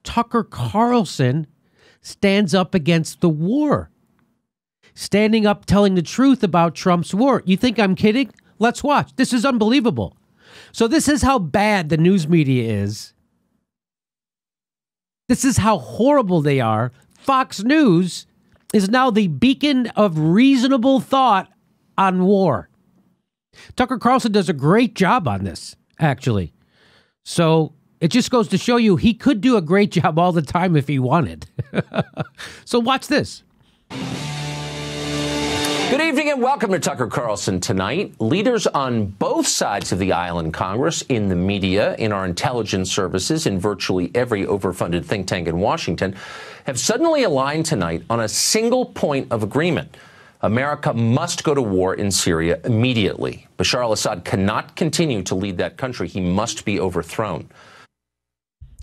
Tucker Carlson stands up against the war. Standing up, telling the truth about Trump's war. You think I'm kidding? Let's watch. This is unbelievable. So this is how bad the news media is. This is how horrible they are. Fox News is now the beacon of reasonable thought on war. Tucker Carlson does a great job on this, actually. So it just goes to show you he could do a great job all the time if he wanted. So watch this. Good evening and welcome to Tucker Carlson Tonight. Leaders on both sides of the aisle in Congress, in the media, in our intelligence services, in virtually every overfunded think tank in Washington, have suddenly aligned tonight on a single point of agreement. America must go to war in Syria immediately. Bashar al-Assad cannot continue to lead that country. He must be overthrown.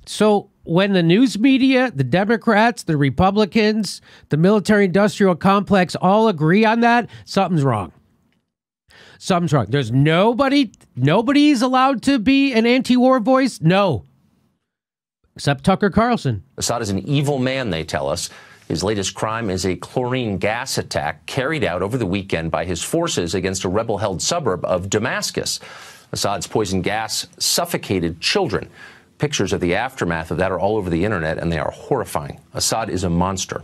So when the news media, the Democrats, the Republicans, the military-industrial complex all agree on that, something's wrong. Something's wrong. There's nobody's allowed to be an anti-war voice? No. Except Tucker Carlson. Assad is an evil man, they tell us. His latest crime is a chlorine gas attack carried out over the weekend by his forces against a rebel-held suburb of Damascus. Assad's poison gas suffocated children. Pictures of the aftermath of that are all over the internet, and they are horrifying. Assad is a monster.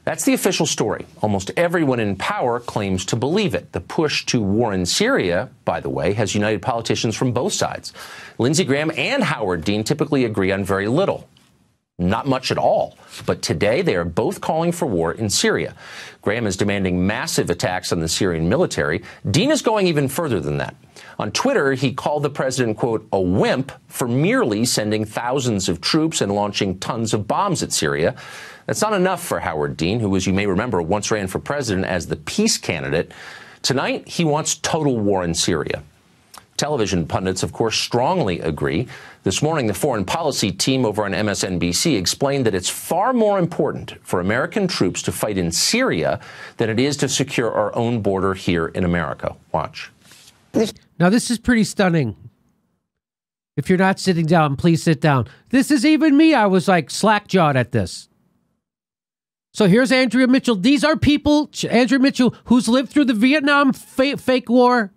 That's the official story. Almost everyone in power claims to believe it. The push to war in Syria, by the way, has united politicians from both sides. Lindsey Graham and Howard Dean typically agree on very little. Not much at all. But today they are both calling for war in Syria. Graham is demanding massive attacks on the Syrian military. Dean is going even further than that. On Twitter, he called the president, quote, a wimp for merely sending thousands of troops and launching tons of bombs at Syria. That's not enough for Howard Dean, who, as you may remember, once ran for president as the peace candidate. Tonight, he wants total war in Syria. Television pundits, of course, strongly agree. This morning, the foreign policy team over on MSNBC explained that it's far more important for American troops to fight in Syria than it is to secure our own border here in America. Watch. Now, this is pretty stunning. If you're not sitting down, please sit down. This is even me. I was like slack-jawed at this. So here's Andrea Mitchell. These are people, Andrea Mitchell, who's lived through the Vietnam fake war,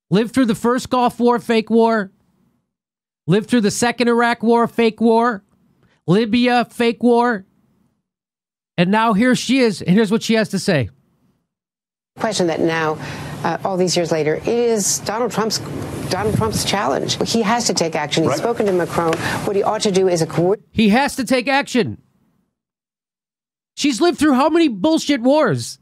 lived through the first Gulf War fake war, lived through the second Iraq war fake war, Libya fake war, and now here she is, and here's what she has to say. Question that now, all these years later, it is Donald Trump's challenge. He has to take action. He's spoken to Macron. What he ought to do is He has to take action. She's lived through how many bullshit wars?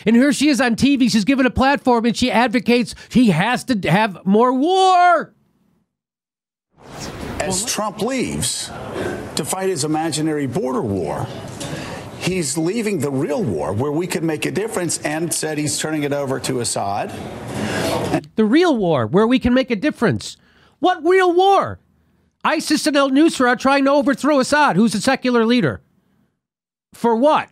And here she is on TV. She's given a platform and she advocates he has to have more war. As Trump leaves to fight his imaginary border war, he's leaving the real war where we could make a difference and said he's turning it over to Assad. The real war where we can make a difference. What real war? ISIS and al-Nusra are trying to overthrow Assad, who's a secular leader. For what?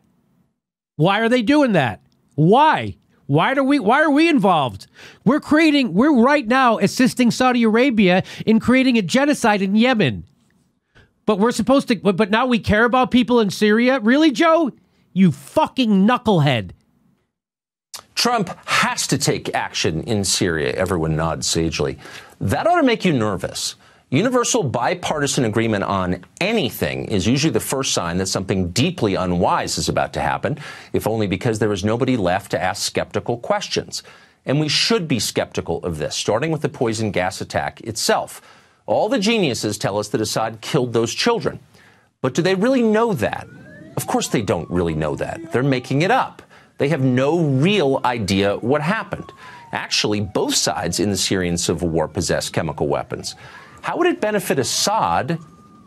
Why are they doing that? Why? Why are we involved? We're right now assisting Saudi Arabia in creating a genocide in Yemen. But we're supposed to, but now we care about people in Syria? Really, Joe? You fucking knucklehead. Trump has to take action in Syria. Everyone nods sagely. That ought to make you nervous. Universal bipartisan agreement on anything is usually the first sign that something deeply unwise is about to happen, if only because there is nobody left to ask skeptical questions. And we should be skeptical of this, starting with the poison gas attack itself. All the geniuses tell us that Assad killed those children. But do they really know that? Of course they don't really know that. They're making it up. They have no real idea what happened. Actually, both sides in the Syrian civil war possess chemical weapons. How would it benefit Assad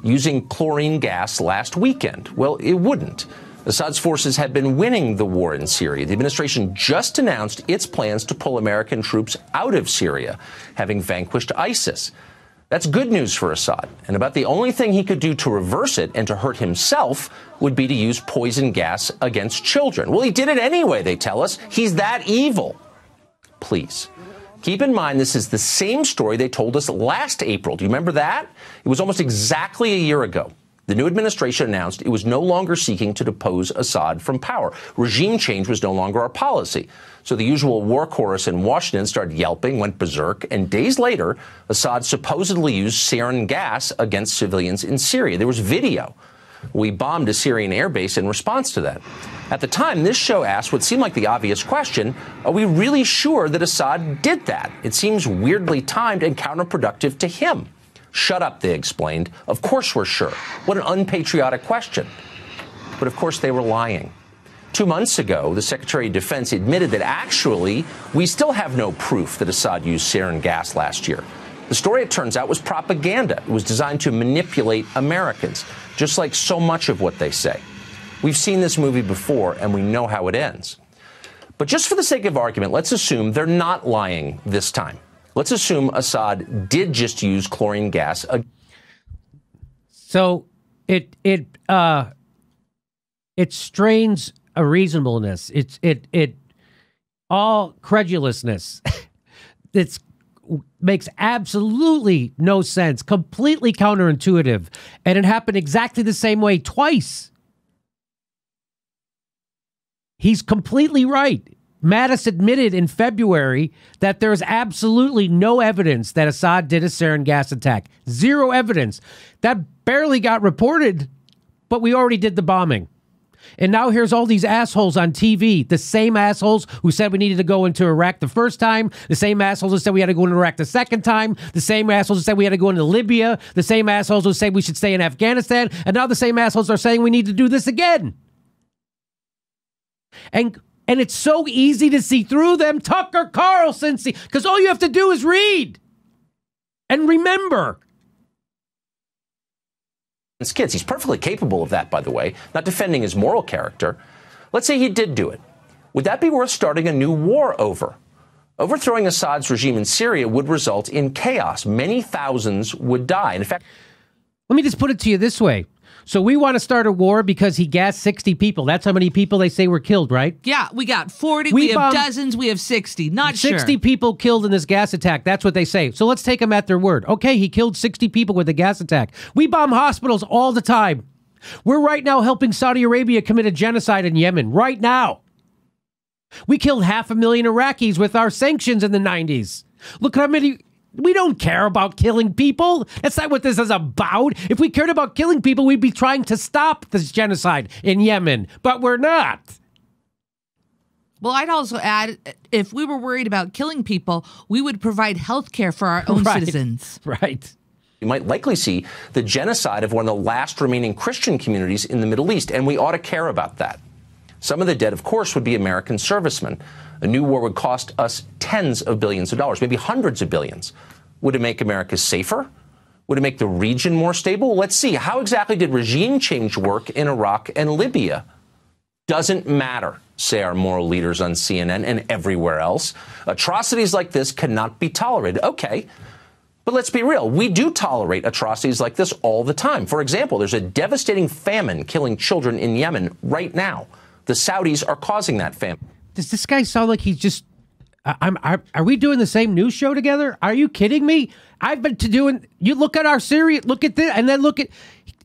using chlorine gas last weekend? Well, it wouldn't. Assad's forces had been winning the war in Syria. The administration just announced its plans to pull American troops out of Syria, having vanquished ISIS. That's good news for Assad. And about the only thing he could do to reverse it and to hurt himself would be to use poison gas against children. Well, he did it anyway, they tell us. He's that evil. Please. Keep in mind, this is the same story they told us last April. Do you remember that? It was almost exactly a year ago. The new administration announced it was no longer seeking to depose Assad from power. Regime change was no longer our policy. So the usual war chorus in Washington started yelping, went berserk, and days later, Assad supposedly used sarin gas against civilians in Syria. There was video. We bombed a Syrian airbase in response to that. At the time, this show asked what seemed like the obvious question: are we really sure that Assad did that? It seems weirdly timed and counterproductive to him. Shut up, they explained. Of course we're sure. What an unpatriotic question. But of course they were lying. 2 months ago, the Secretary of Defense admitted that actually we still have no proof that Assad used sarin gas last year. The story, it turns out, was propaganda. It was designed to manipulate Americans, just like so much of what they say. We've seen this movie before, and we know how it ends. But just for the sake of argument, let's assume they're not lying this time. Let's assume Assad did just use chlorine gas. So it strains a reasonableness. It all credulousness. It makes absolutely no sense. Completely counterintuitive, and it happened exactly the same way twice. He's completely right. Mattis admitted in February that there is absolutely no evidence that Assad did a sarin gas attack. Zero evidence. That barely got reported, but we already did the bombing. And now here's all these assholes on TV, the same assholes who said we needed to go into Iraq the first time, the same assholes who said we had to go into Iraq the second time, the same assholes who said we had to go into Libya, the same assholes who said we should stay in Afghanistan, and now the same assholes are saying we need to do this again. And it's so easy to see through them. Tucker Carlson, because all you have to do is read and remember. Kids, he's perfectly capable of that, by the way, not defending his moral character. Let's say he did do it. Would that be worth starting a new war over? Overthrowing Assad's regime in Syria would result in chaos. Many thousands would die. In fact, let me just put it to you this way. So we want to start a war because he gassed 60 people. That's how many people they say were killed, right? Yeah, we got 40, we have dozens, we have 60. Not 60 people killed in this gas attack. That's what they say. So let's take them at their word. Okay, he killed 60 people with a gas attack. We bomb hospitals all the time. We're right now helping Saudi Arabia commit a genocide in Yemen. Right now. We killed 500,000 Iraqis with our sanctions in the 90s. Look how many... We don't care about killing people. That's not what this is about. If we cared about killing people, we'd be trying to stop this genocide in Yemen, but we're not. Well, I'd also add, if we were worried about killing people, we would provide health care for our own citizens. Right. You might likely see the genocide of one of the last remaining Christian communities in the Middle East, and we ought to care about that. Some of the dead, of course, would be American servicemen. A new war would cost us tens of billions of dollars, maybe hundreds of billions. Would it make America safer? Would it make the region more stable? Let's see. How exactly did regime change work in Iraq and Libya? Doesn't matter, say our moral leaders on CNN and everywhere else. Atrocities like this cannot be tolerated. Okay, but let's be real. We do tolerate atrocities like this all the time. For example, there's a devastating famine killing children in Yemen right now. The Saudis are causing that famine. Does this guy sound like he's just... Are we doing the same news show together? Are you kidding me? I've been doing... You look at our series, look at this, and then look at...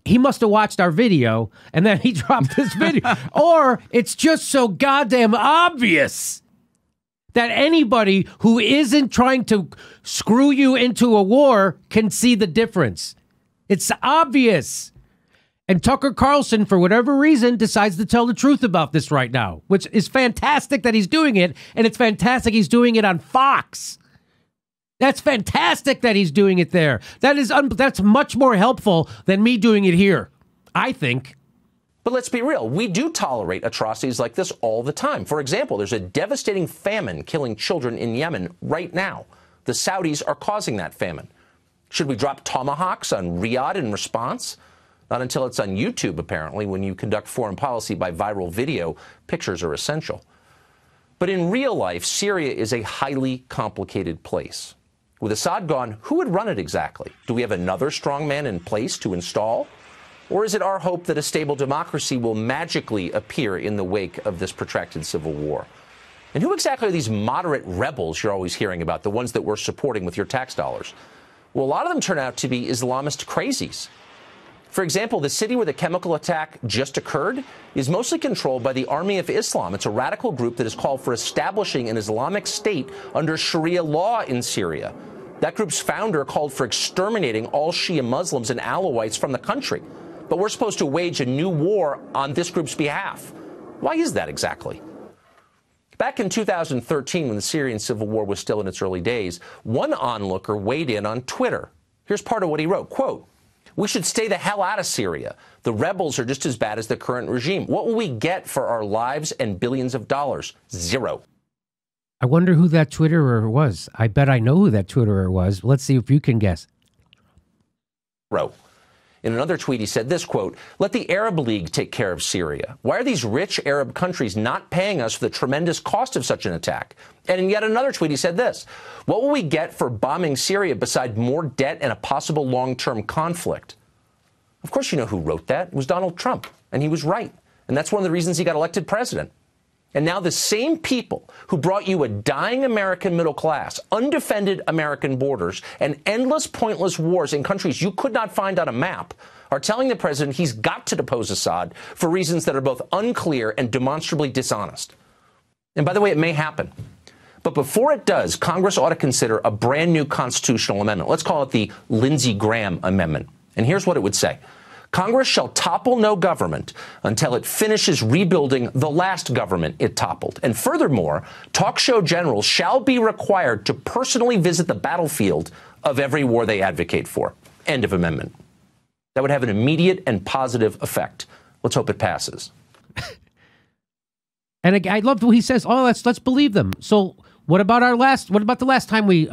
He must have watched our video, and then he dropped this video. Or it's just so goddamn obvious that anybody who isn't trying to screw you into a war can see the difference. It's obvious. And Tucker Carlson, for whatever reason, decides to tell the truth about this right now, which is fantastic that he's doing it, and it's fantastic he's doing it on Fox. That's fantastic that he's doing it there. That's much more helpful than me doing it here, I think. But let's be real. We do tolerate atrocities like this all the time. For example, there's a devastating famine killing children in Yemen right now. The Saudis are causing that famine. Should we drop tomahawks on Riyadh in response? Not until it's on YouTube, apparently. When you conduct foreign policy by viral video, pictures are essential. But in real life, Syria is a highly complicated place. With Assad gone, who would run it exactly? Do we have another strongman in place to install? Or is it our hope that a stable democracy will magically appear in the wake of this protracted civil war? And who exactly are these moderate rebels you're always hearing about, the ones that we're supporting with your tax dollars? Well, a lot of them turn out to be Islamist crazies. For example, the city where the chemical attack just occurred is mostly controlled by the Army of Islam. It's a radical group that has called for establishing an Islamic state under Sharia law in Syria. That group's founder called for exterminating all Shia Muslims and Alawites from the country. But we're supposed to wage a new war on this group's behalf. Why is that exactly? Back in 2013, when the Syrian civil war was still in its early days, one onlooker weighed in on Twitter. Here's part of what he wrote, quote, "We should stay the hell out of Syria. The rebels are just as bad as the current regime. What will we get for our lives and billions of dollars? Zero." I wonder who that Twitterer was. I bet I know who that Twitterer was. Let's see if you can guess. In another tweet, he said this, quote, "Let the Arab League take care of Syria. Why are these rich Arab countries not paying us for the tremendous cost of such an attack?" And in yet another tweet, he said this, "What will we get for bombing Syria beside more debt and a possible long-term conflict?" Of course, you know who wrote that. It was Donald Trump. And he was right. And that's one of the reasons he got elected president. And now the same people who brought you a dying American middle class, undefended American borders, and endless pointless wars in countries you could not find on a map are telling the president he's got to depose Assad for reasons that are both unclear and demonstrably dishonest. And by the way, it may happen. But before it does, Congress ought to consider a brand new constitutional amendment. Let's call it the Lindsey Graham Amendment. And here's what it would say. Congress shall topple no government until it finishes rebuilding the last government it toppled. And furthermore, talk show generals shall be required to personally visit the battlefield of every war they advocate for. End of amendment. That would have an immediate and positive effect. Let's hope it passes. And I love what he says. Oh, let's believe them. So what about the last time we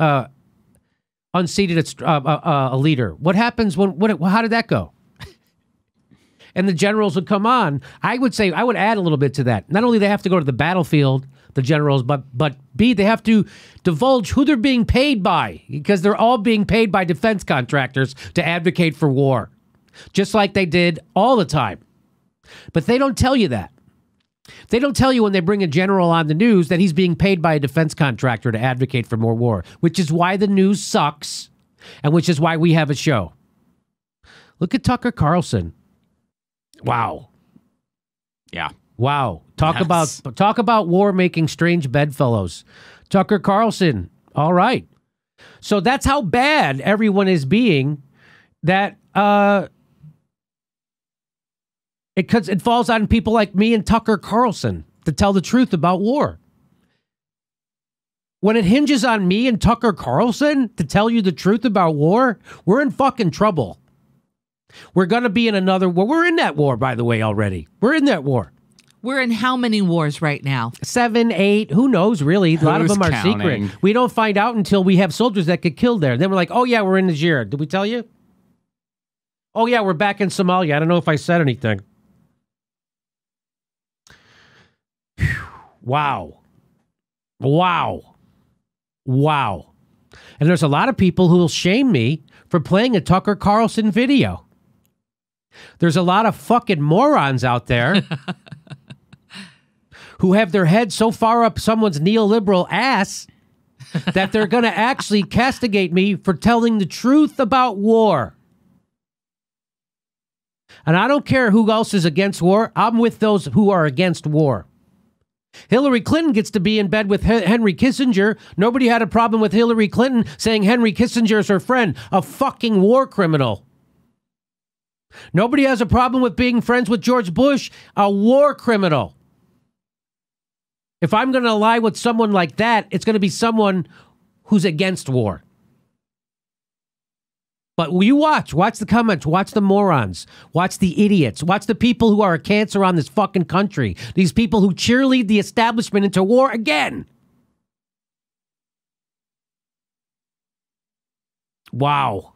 unseated a leader? What happens how did that go? And the generals would come on. I would add a little bit to that. Not only they have to go to the battlefield, the generals, but B, they have to divulge who they're being paid by, because they're all being paid by defense contractors to advocate for war, just like they did all the time. But they don't tell you that. They don't tell you when they bring a general on the news that he's being paid by a defense contractor to advocate for more war, which is why the news sucks and which is why we have a show. Look at Tucker Carlson. Wow. Yeah. Wow. Talk about war making strange bedfellows. Tucker Carlson. All right. So that's how bad everyone is being, that it falls on people like me and Tucker Carlson to tell the truth about war. When it hinges on me and Tucker Carlson to tell you the truth about war, we're in fucking trouble. We're going to be in another war. We're in that war, by the way, already. We're in that war. We're in how many wars right now? 7, 8. Who knows, really? A lot of them are secret. We don't find out until we have soldiers that get killed there. Then we're like, oh, yeah, we're in Niger. Did we tell you? Oh, yeah, we're back in Somalia. I don't know if I said anything. Whew. Wow. Wow. Wow. And there's a lot of people who will shame me for playing a Tucker Carlson video. There's a lot of fucking morons out there who have their head so far up someone's neoliberal ass that they're going to actually castigate me for telling the truth about war. And I don't care who else is against war. I'm with those who are against war. Hillary Clinton gets to be in bed with Henry Kissinger. Nobody had a problem with Hillary Clinton saying Henry Kissinger is her friend, a fucking war criminal. Nobody has a problem with being friends with George Bush, a war criminal. If I'm going to lie with someone like that, it's going to be someone who's against war. But you watch the comments, watch the morons, watch the idiots, watch the people who are a cancer on this fucking country. These people who cheerlead the establishment into war again. Wow.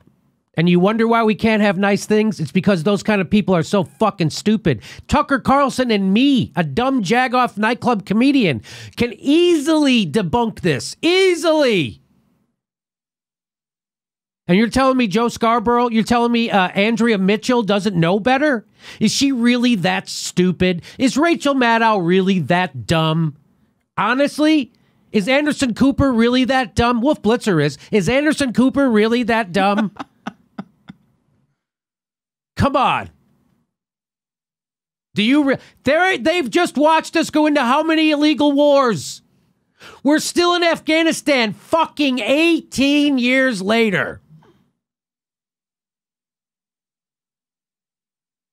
And you wonder why we can't have nice things? It's because those kind of people are so fucking stupid. Tucker Carlson and me, a dumb jagoff nightclub comedian, can easily debunk this. Easily. And you're telling me Joe Scarborough, you're telling me Andrea Mitchell doesn't know better? Is she really that stupid? Is Rachel Maddow really that dumb? Honestly, is Anderson Cooper really that dumb? Wolf Blitzer is. Is Anderson Cooper really that dumb? Come on. Do you? They've just watched us go into how many illegal wars? We're still in Afghanistan fucking 18 years later.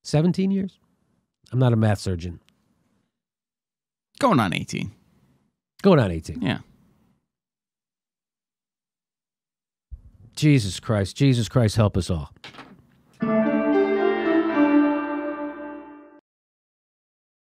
17 years? I'm not a math surgeon. Going on 18. Going on 18. Yeah. Jesus Christ, help us all.